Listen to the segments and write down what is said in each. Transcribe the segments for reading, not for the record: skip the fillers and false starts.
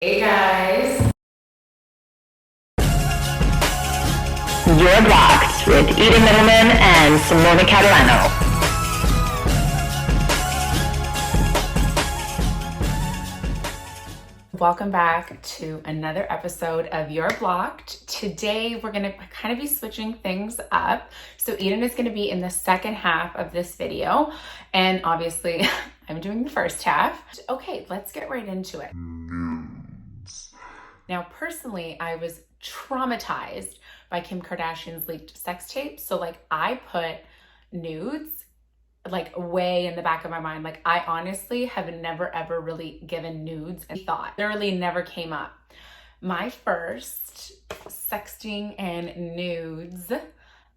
Hey guys. You're Blocked with Eden Middleman and Simona Catalano. Welcome back to another episode of You're Blocked. Today we're going to kind of be switching things up. So Eden is going to be in the second half of this video, and obviously I'm doing the first half. Okay, let's get right into it. Nudes. Now, personally, I was traumatized by Kim Kardashian's leaked sex tape. So I put nudes way in the back of my mind. I honestly have never ever really given nudes and thought. Literally never came up. My first sexting and nudes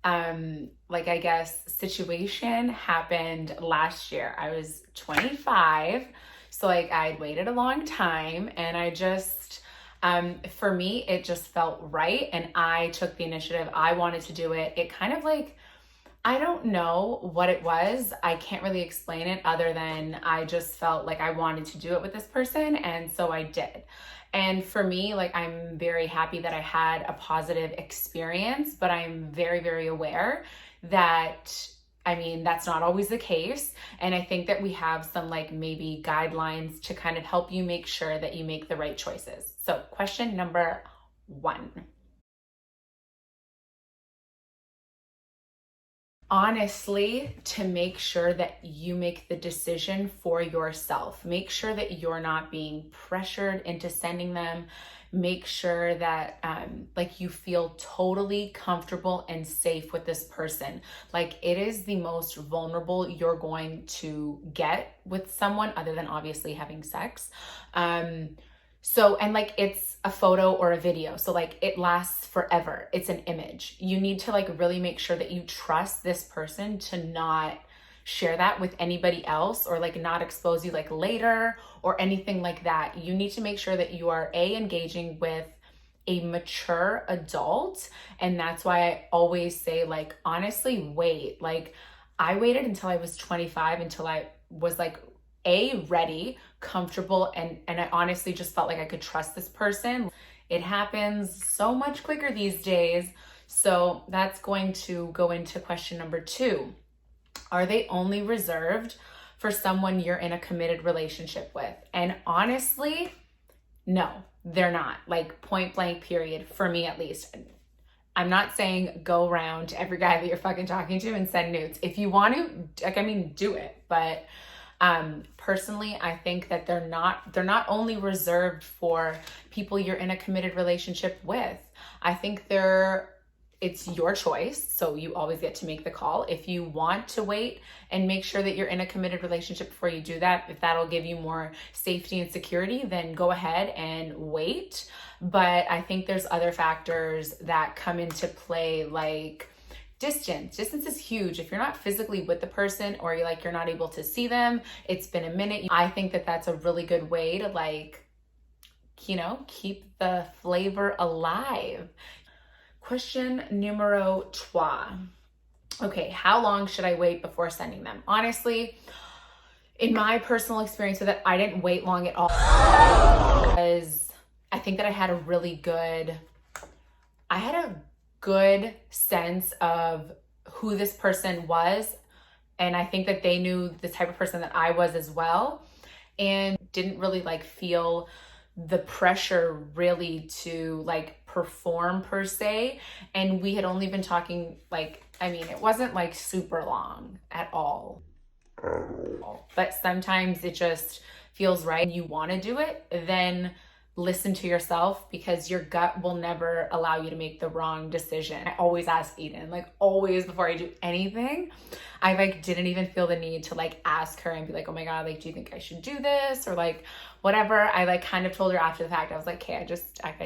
I guess situation happened last year. I was 25, so I'd waited a long time, and I just for me it just felt right, and I took the initiative. I wanted to do it. It kind of I don't know what it was. I can't really explain it other than I just felt like I wanted to do it with this person, and so I did. And for me, I'm very happy that I had a positive experience, but I'm very, very aware that, that's not always the case. And I think that we have some maybe guidelines to kind of help you make sure that you make the right choices. So question number 1. Honestly, to make sure that you make the decision for yourself. Make sure that you're not being pressured into sending them. Make sure that you feel totally comfortable and safe with this person. It is the most vulnerable you're going to get with someone, other than obviously having sex. It's a photo or a video. So it lasts forever. It's an image. You need to really make sure that you trust this person to not share that with anybody else, or not expose you later or anything like that. You need to make sure that you are engaging with a mature adult. And that's why I always say honestly, wait. I waited until I was 25 until I was ready, comfortable, and I honestly just felt like I could trust this person. It happens so much quicker these days. So that's going to go into question number 2. Are they only reserved for someone you're in a committed relationship with? And honestly, no, they're not. Point blank period, for me at least. I'm not saying go around to every guy that you're fucking talking to and send nudes. If you want to, do it. But personally, I think that they're not only reserved for people you're in a committed relationship with. I think it's your choice. So you always get to make the call. If you want to wait and make sure that you're in a committed relationship before you do that, if that'll give you more safety and security, then go ahead and wait. But I think there's other factors that come into play, Distance is huge. If you're not physically with the person, or you're not able to see them, it's been a minute, I think that that's a really good way to keep the flavor alive. Question numero 3. Okay, how long should I wait before sending them? Honestly, in my personal experience with it, I didn't wait long at all, because I think that I had a good sense of who this person was, and I think that they knew the type of person that I was as well, and didn't really feel the pressure really to perform per se. And we had only been talking it wasn't super long at all, but sometimes it just feels right. You want to do it, then listen to yourself, because your gut will never allow you to make the wrong decision. I always ask Eden, always, before I do anything. I didn't even feel the need to ask her and be oh my God, do you think I should do this, or whatever. I kind of told her after the fact. I was okay, I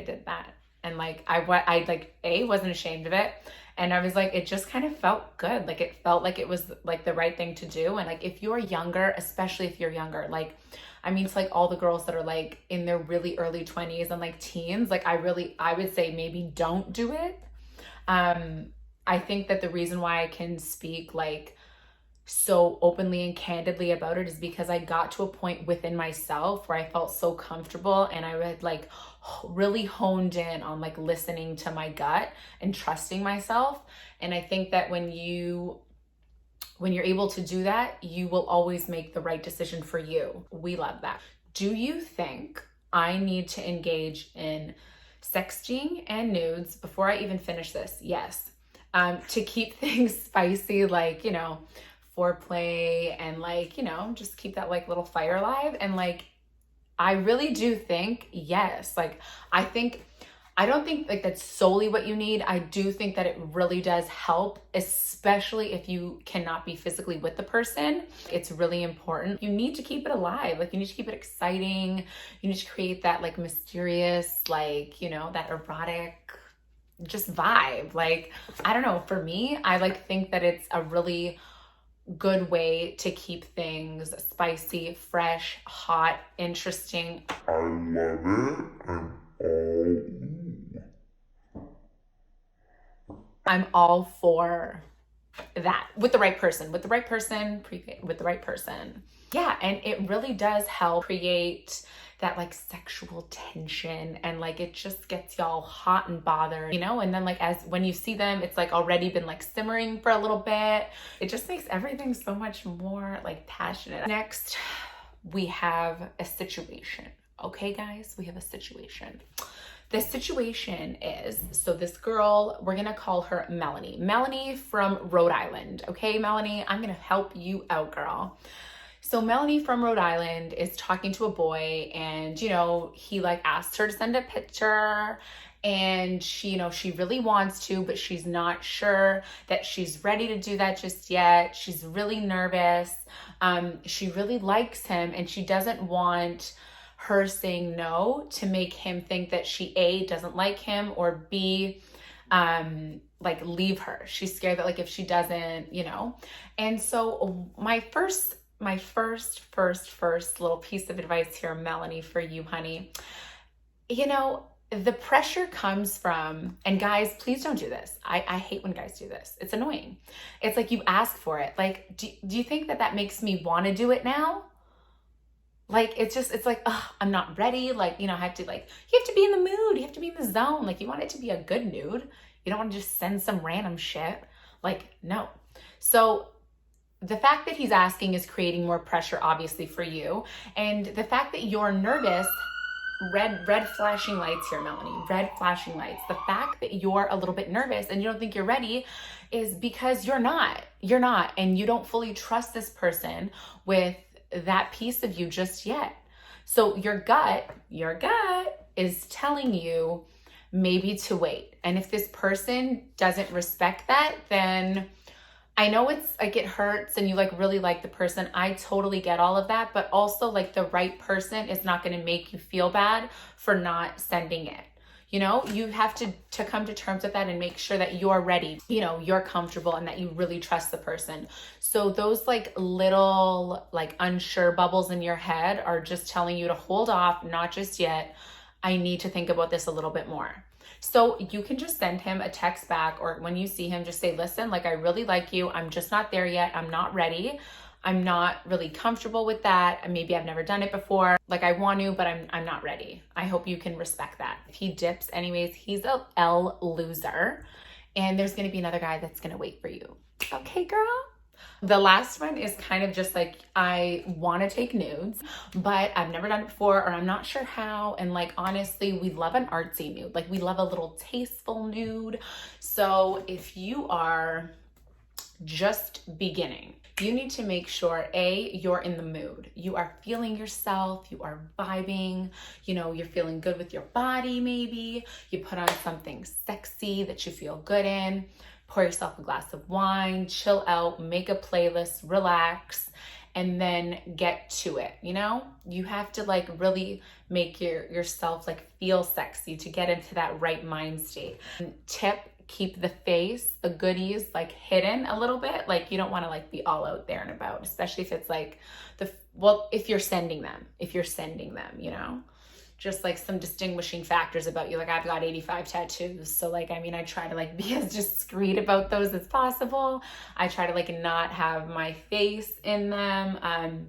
did that. And I wasn't ashamed of it. And I was it just kind of felt good. It felt like it was the right thing to do. And if you're younger, especially if you're younger, to all the girls that are in their really early 20s and teens, I would say maybe don't do it. I think that the reason why I can speak so openly and candidly about it is because I got to a point within myself where I felt so comfortable, and I had like really honed in on like listening to my gut and trusting myself. And I think that when you're able to do that, you will always make the right decision for you. We love that. Do you think I need to engage in sexting and nudes before I even finish this? Yes. To keep things spicy, like, you know, foreplay, and like, you know, just keep that like little fire alive. And like, I really do think, yes, like, I don't think like that's solely what you need. I do think that it really does help, especially if you cannot be physically with the person. It's really important. You need to keep it alive. Like, you need to keep it exciting. You need to create that like mysterious, like, you know, that erotic just vibe. Like, I don't know, for me, I like think that it's a really good way to keep things spicy, fresh, hot, interesting. I love it. I'm all for that with the right person, with the right person. Yeah, and it really does help create that like sexual tension, and like it just gets y'all hot and bothered, you know? And then like when you see them, it's like already been like simmering for a little bit. It just makes everything so much more like passionate. Next, we have a situation. Okay, guys, we have a situation. The situation is, so this girl, we're gonna call her Melanie. Melanie from Rhode Island. Okay, Melanie, I'm gonna help you out, girl. So Melanie from Rhode Island is talking to a boy, and, you know, he like asked her to send a picture, and she, you know, she really wants to, but she's not sure that she's ready to do that just yet. She's really nervous. She really likes him, and she doesn't want her saying no to make him think that she A, doesn't like him, or B, like leave her. She's scared that like if she doesn't, you know. And so my first little piece of advice here, Melanie, for you, honey, you know, the pressure comes from, and guys, please don't do this. I hate when guys do this. It's annoying. It's like you ask for it. Like, do you think that makes me want to do it now? Like, it's like, oh, I'm not ready. Like, you know, you have to be in the mood. You have to be in the zone. Like, you want it to be a good nude. You don't want to just send some random shit. Like, no. So the fact that he's asking is creating more pressure, obviously, for you. And the fact that you're nervous, red flashing lights here, Melanie, red flashing lights. The fact that you're a little bit nervous and you don't think you're ready is because you're not, and you don't fully trust this person with that piece of you just yet. So your gut is telling you maybe to wait. And if this person doesn't respect that, then I know it's like it hurts and you like really like the person. I totally get all of that, but also like the right person is not going to make you feel bad for not sending it. You know, you have to come to terms with that and make sure that you're ready, you know, you're comfortable, and that you really trust the person. So those like little like unsure bubbles in your head are just telling you to hold off, not just yet. I need to think about this a little bit more. So you can just send him a text back, or when you see him, just say, listen, like, I really like you. I'm just not there yet. I'm not ready. I'm not really comfortable with that. Maybe I've never done it before. Like, I want to, but I'm not ready. I hope you can respect that. If he dips anyways, he's a L loser, and there's going to be another guy that's going to wait for you. Okay, girl? The last one is kind of just like, I want to take nudes, but I've never done it before, or I'm not sure how. And like, honestly, we love an artsy nude. Like, we love a little tasteful nude. So if you are just beginning, you need to make sure, A, you're in the mood. You are feeling yourself. You are vibing. You know, you're feeling good with your body, maybe. You put on something sexy that you feel good in. Pour yourself a glass of wine, chill out, make a playlist, relax, and then get to it, you know? You have to like really make yourself like feel sexy to get into that right mind state. Tip, keep the face, the goodies like hidden a little bit. Like, you don't want to like be all out there and about, especially if it's like if you're sending them, you know? just like some distinguishing factors about you. Like I've got 85 tattoos. So like, I mean, I try to like be as discreet about those as possible. I try to like not have my face in them,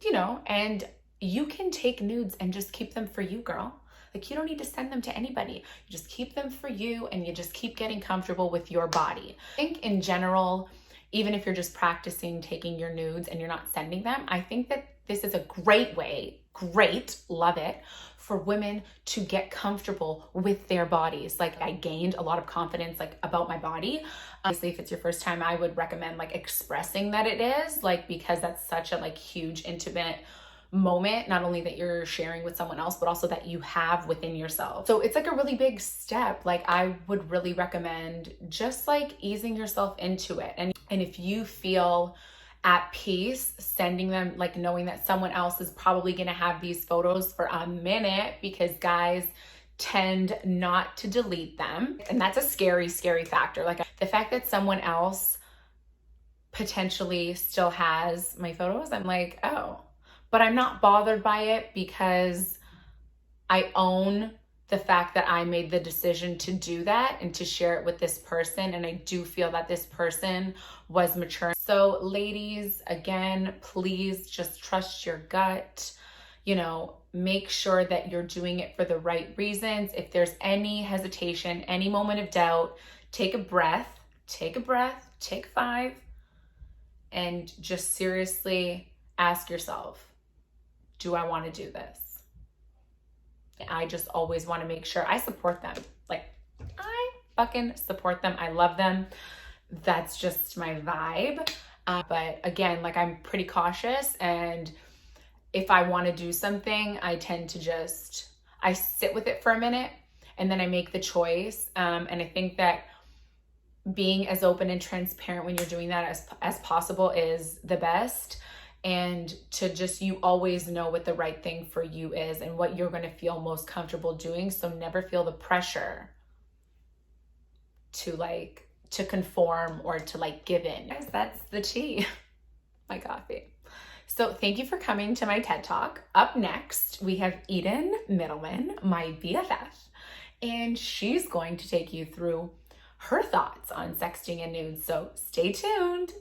you know, and you can take nudes and just keep them for you, girl. Like you don't need to send them to anybody. You just keep them for you and you just keep getting comfortable with your body. I think in general, even if you're just practicing taking your nudes and you're not sending them, I think that this is a great way, love it, for women to get comfortable with their bodies. Like I gained a lot of confidence like about my body. Obviously, if it's your first time, I would recommend like expressing that it is, like, because that's such a like huge intimate moment, not only that you're sharing with someone else, but also that you have within yourself. So it's like a really big step. Like I would really recommend just like easing yourself into it. And if you feel at peace sending them, like knowing that someone else is probably going to have these photos for a minute, because guys tend not to delete them. And that's a scary, scary factor. Like the fact that someone else potentially still has my photos, I'm like, oh, but I'm not bothered by it because I own the fact that I made the decision to do that and to share it with this person. And I do feel that this person was mature. So ladies, again, please just trust your gut. You know, make sure that you're doing it for the right reasons. If there's any hesitation, any moment of doubt, take a breath, take 5, and just seriously ask yourself, do I want to do this? I just always want to make sure I support them. Like I fucking support them. I love them. That's just my vibe. But again, like I'm pretty cautious, and if I want to do something, I tend to I sit with it for a minute and then I make the choice. And I think that being as open and transparent when you're doing that as possible is the best. And to just, you always know what the right thing for you is and what you're going to feel most comfortable doing. So never feel the pressure to conform or to like give in. Guys, that's the tea. My coffee. So thank you for coming to my TED Talk. Up next, we have Eden Mittleman, my BFF, and she's going to take you through her thoughts on sexting and nudes. So stay tuned.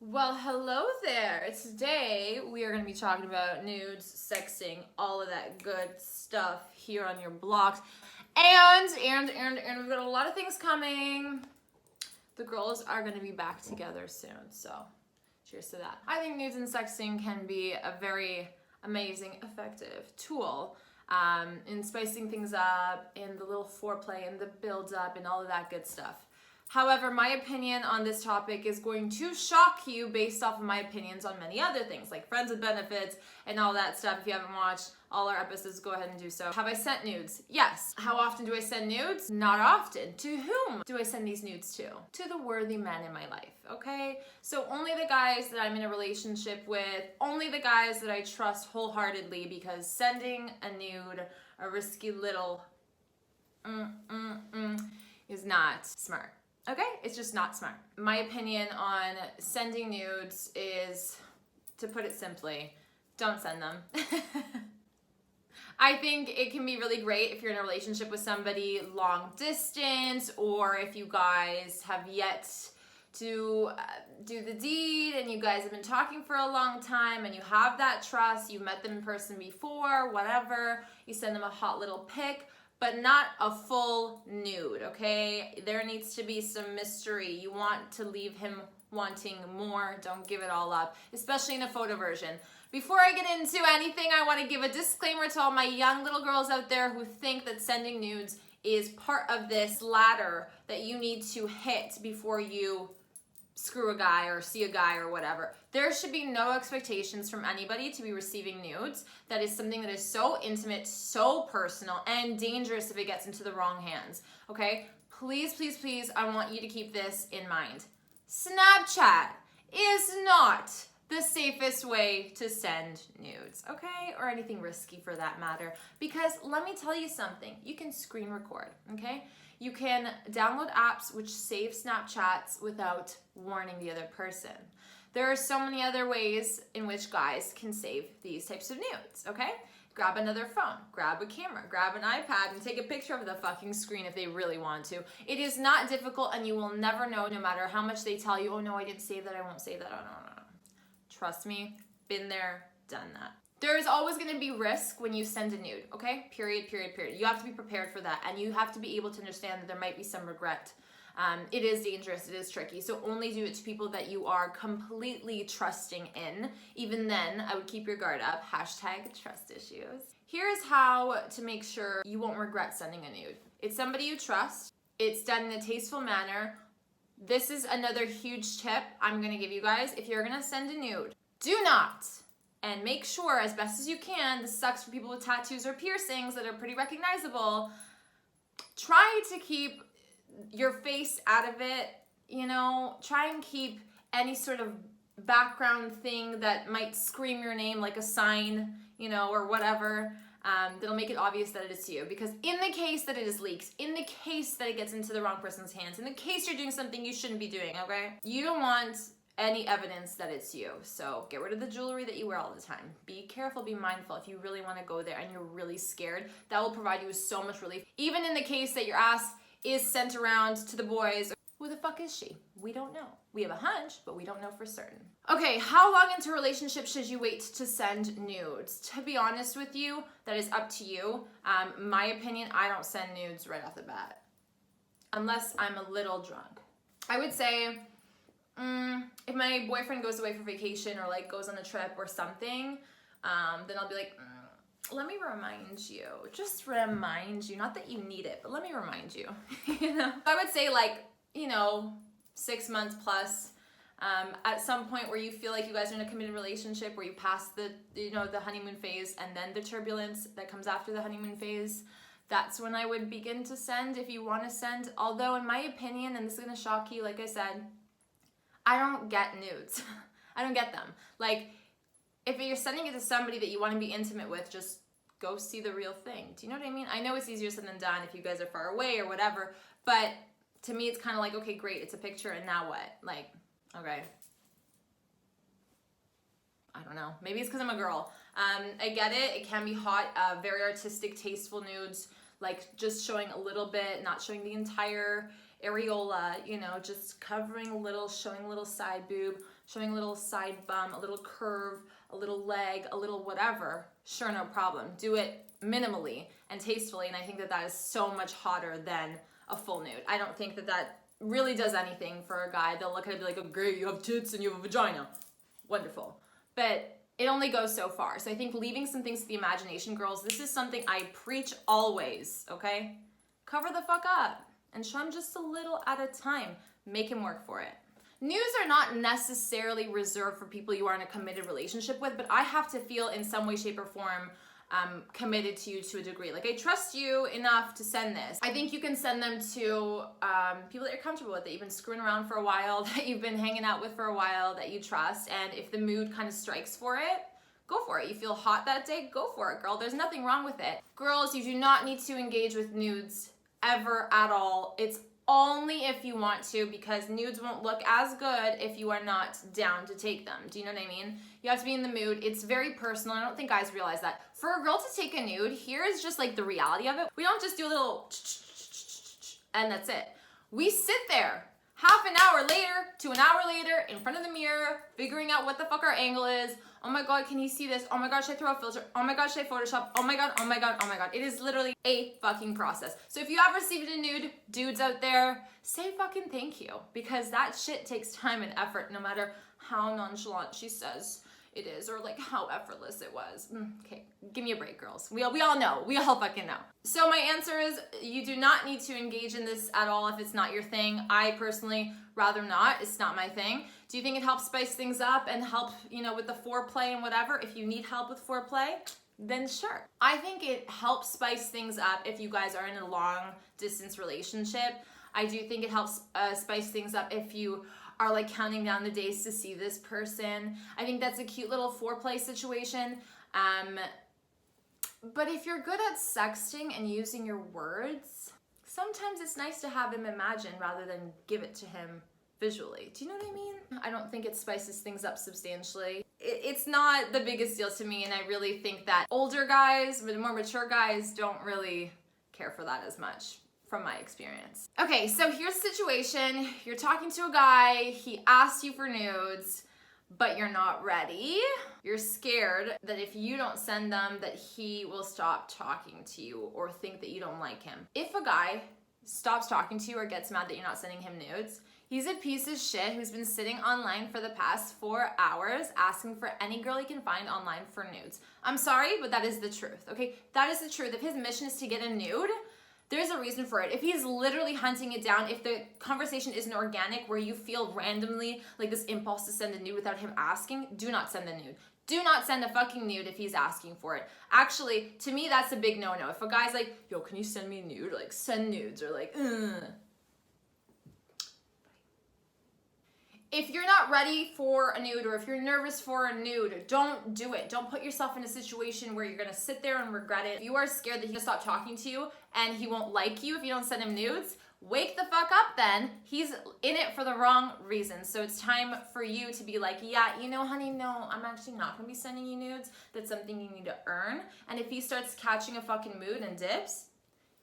Well, hello there. Today we are going to be talking about nudes, sexting, all of that good stuff here on your blogs. And we've got a lot of things coming. The girls are going to be back together soon, so cheers to that. I think nudes and sexting can be a very amazing, effective tool in spicing things up, in the little foreplay and the build up and all of that good stuff. However, my opinion on this topic is going to shock you based off of my opinions on many other things, like friends with benefits and all that stuff. If you haven't watched all our episodes, go ahead and do so. Have I sent nudes? Yes. How often do I send nudes? Not often. To whom do I send these nudes to? To the worthy men in my life, okay? So only the guys that I'm in a relationship with, only the guys that I trust wholeheartedly, because sending a nude, a risky little is not smart. Okay, it's just not smart. My opinion on sending nudes is, to put it simply, don't send them. I think it can be really great if you're in a relationship with somebody long distance, or if you guys have yet to do the deed and you guys have been talking for a long time and you have that trust, you met them in person before, whatever, you send them a hot little pic, but not a full nude, okay? There needs to be some mystery. You want to leave him wanting more. Don't give it all up, especially in a photo version. Before I get into anything, I want to give a disclaimer to all my young little girls out there who think that sending nudes is part of this ladder that you need to hit before you screw a guy or see a guy or whatever. There should be no expectations from anybody to be receiving nudes. That is something that is so intimate, so personal, and dangerous if it gets into the wrong hands, okay? Please, please, please, I want you to keep this in mind. Snapchat is not the safest way to send nudes, okay? Or anything risky for that matter. Because let me tell you something, you can screen record, okay? You can download apps which save Snapchats without warning the other person. There are so many other ways in which guys can save these types of nudes, okay? grab another phone, grab a camera, grab an iPad, and take a picture of the fucking screen if they really want to. It is not difficult, and you will never know, no matter how much they tell you, oh no, I didn't save that, I won't save that, oh no. Trust me, been there, done that. There is always going to be risk when you send a nude, okay? Period. You have to be prepared for that, and you have to be able to understand that there might be some regret. It is dangerous, it is tricky, so only do it to people that you are completely trusting in. Even then, I would keep your guard up. Hashtag trust issues. Here's how to make sure you won't regret sending a nude. It's somebody you trust. It's done in a tasteful manner. This is another huge tip I'm going to give you guys. If you're going to send a nude, do not, and make sure as best as you can, this sucks for people with tattoos or piercings that are pretty recognizable, try to keep your face out of it, you know, try and keep any sort of background thing that might scream your name, like a sign, you know, or whatever, that'll make it obvious that it is you. Because in the case that it is leaked, in the case that it gets into the wrong person's hands, in the case you're doing something you shouldn't be doing, okay? You don't want any evidence that it's you. So get rid of the jewelry that you wear all the time. Be careful, be mindful. If you really want to go there and you're really scared, that will provide you with so much relief. Even in the case that your ass is sent around to the boys, who the fuck is she? We don't know. We have a hunch, but we don't know for certain. Okay, how long into a relationship should you wait to send nudes? To be honest with you, that is up to you. My opinion, I don't send nudes right off the bat, unless I'm a little drunk. I would say, if my boyfriend goes away for vacation or like goes on a trip or something, then I'll be like, let me remind you, just remind you, not that you need it, but let me remind you, you know? I would say like, you know, 6 months plus, at some point where you feel like you guys are in a committed relationship, where you pass the, you know, the honeymoon phase and then the turbulence that comes after the honeymoon phase, that's when I would begin to send, if you want to send. Although in my opinion, and this is going to shock you, like I said, I don't get nudes. I don't get them. Like, if you're sending it to somebody that you want to be intimate with, just go see the real thing. Do you know what I mean? I know it's easier said than done if you guys are far away or whatever, but to me it's kind of like, okay, great, it's a picture, and now what? Like, okay. I don't know. Maybe it's because I'm a girl. I get it. It can be hot. Very artistic, tasteful nudes, like just showing a little bit, not showing the entire areola, you know, just covering a little, showing a little side boob, showing a little side bum, a little curve, a little leg, a little whatever. Sure, no problem. Do it minimally and tastefully, and I think that that is so much hotter than a full nude. I don't think that that really does anything for a guy. They'll look at it and be like, oh great, you have tits and you have a vagina. Wonderful. But it only goes so far. So I think leaving some things to the imagination, girls, this is something I preach always, okay? Cover the fuck up and show him just a little at a time. Make him work for it. Nudes are not necessarily reserved for people you are in a committed relationship with, but I have to feel in some way, shape, or form committed to you to a degree. Like, I trust you enough to send this. I think you can send them to people that you're comfortable with, that you've been screwing around for a while, that you've been hanging out with for a while, that you trust, and if the mood kind of strikes for it, go for it. You feel hot that day, go for it, girl. There's nothing wrong with it. Girls, you do not need to engage with nudes ever at all. It's only if you want to, because nudes won't look as good if you are not down to take them. Do you know what I mean? You have to be in the mood. It's very personal. I don't think guys realize that. For a girl to take a nude, here is just like the reality of it. We don't just do a little and that's it. We sit there half an hour later to an hour later in front of the mirror, figuring out what the fuck our angle is. Oh my God, can he see this? Oh my God, should I throw a filter? Oh my God, should I Photoshop? Oh my God, oh my God, oh my God. It is literally a fucking process. So if you have received a nude, dudes out there, say fucking thank you, because that shit takes time and effort, no matter how nonchalant she says it is, or like how effortless it was. Okay, give me a break, girls. We all know. We all fucking know. So my answer is, you do not need to engage in this at all if it's not your thing. I personally rather not. It's not my thing. Do you think it helps spice things up and help, you know, with the foreplay and whatever? If you need help with foreplay, then sure. I think it helps spice things up if you guys are in a long distance relationship. I do think it helps spice things up if you are like counting down the days to see this person. I think that's a cute little foreplay situation. But if you're good at sexting and using your words, sometimes it's nice to have him imagine rather than give it to him visually. Do you know what I mean? I don't think it spices things up substantially. It's not the biggest deal to me, and I really think that older guys, more mature guys, don't really care for that as much, from my experience. Okay, so here's the situation. You're talking to a guy, he asked you for nudes, but you're not ready. You're scared that if you don't send them, that he will stop talking to you or think that you don't like him. If a guy stops talking to you or gets mad that you're not sending him nudes, he's a piece of shit who's been sitting online for the past 4 hours asking for any girl he can find online for nudes. I'm sorry, but that is the truth, okay? That is the truth. If his mission is to get a nude, there's a reason for it. If he's literally hunting it down, if the conversation isn't organic, where you feel randomly like this impulse to send a nude without him asking, do not send the nude. Do not send a fucking nude if he's asking for it. Actually, to me, that's a big no-no. If a guy's like, yo, can you send me a nude? Like, send nudes, or like, If you're not ready for a nude, or if you're nervous for a nude, don't do it. Don't put yourself in a situation where you're gonna sit there and regret it. If you are scared that he'll stop talking to you and he won't like you if you don't send him nudes, wake the fuck up then. He's in it for the wrong reasons. So it's time for you to be like, yeah, you know, honey, no, I'm actually not gonna be sending you nudes. That's something you need to earn. And if he starts catching a fucking mood and dips,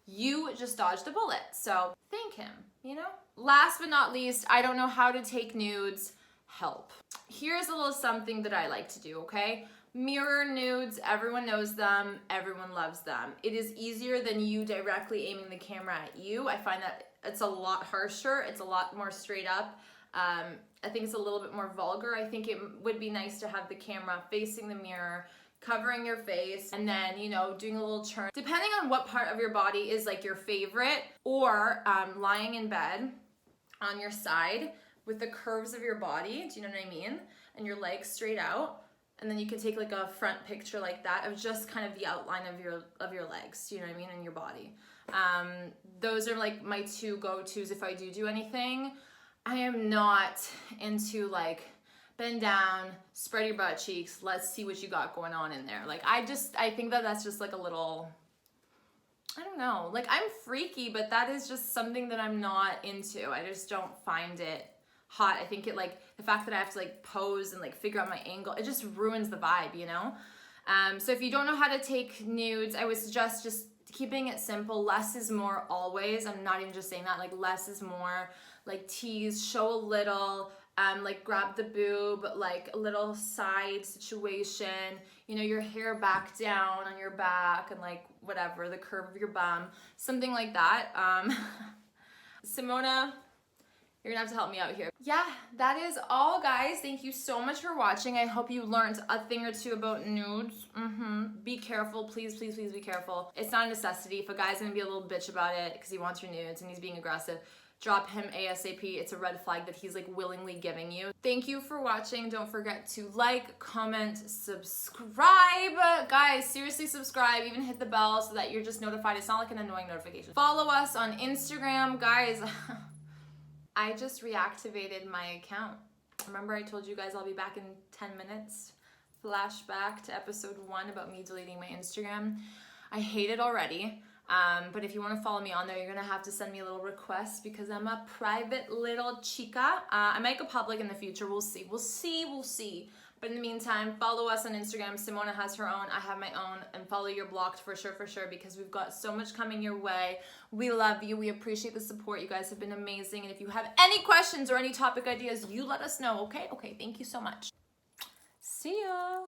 you just dodged a bullet. So thank him, you know? Last but not least, I don't know how to take nudes. Help. Here's a little something that I like to do, okay? Mirror nudes, everyone knows them, everyone loves them. It is easier than you directly aiming the camera at you. I find that it's a lot harsher, it's a lot more straight up. I think it's a little bit more vulgar. I think it would be nice to have the camera facing the mirror, covering your face, and then, you know, doing a little turn. Depending on what part of your body is like your favorite, or lying in bed on your side with the curves of your body, do you know what I mean? And your legs straight out. And then you can take like a front picture like that of just kind of the outline of your legs, do you know what I mean, and your body. Those are like my two go-tos if I do anything. I am not into like, bend down, spread your butt cheeks, let's see what you got going on in there. Like, I think that that's just like a little, I don't know. Like, I'm freaky, but that is just something that I'm not into. I just don't find it hot. I think it, like, the fact that I have to like pose and like figure out my angle, it just ruins the vibe, you know? So if you don't know how to take nudes, I would suggest just keeping it simple. Less is more always. I'm not even just saying that, like, less is more. Like, tease, show a little, like grab the boob, like a little side situation, you know, your hair back down on your back and like whatever, the curve of your bum, something like that. Simona, you're gonna have to help me out here. Yeah, that is all, guys. Thank you so much for watching. I hope you learned a thing or two about nudes. Be careful, please, please, please be careful. It's not a necessity. If a guy's gonna be a little bitch about it because he wants your nudes and he's being aggressive, drop him ASAP. It's a red flag that he's like willingly giving you. Thank you for watching. Don't forget to like, comment, subscribe. Guys, seriously subscribe. Even hit the bell so that you're just notified. It's not like an annoying notification. Follow us on Instagram. Guys, I just reactivated my account. Remember I told you guys I'll be back in 10 minutes? Flashback to episode 1 about me deleting my Instagram. I hate it already. But if you want to follow me on there, you're going to have to send me a little request because I'm a private little chica. I might go public in the future. We'll see. We'll see. But in the meantime, follow us on Instagram. Simona has her own. I have my own. And follow Your Blocked for sure, because we've got so much coming your way. We love you. We appreciate the support. You guys have been amazing. And if you have any questions or any topic ideas, you let us know, okay? Okay, thank you so much. See ya.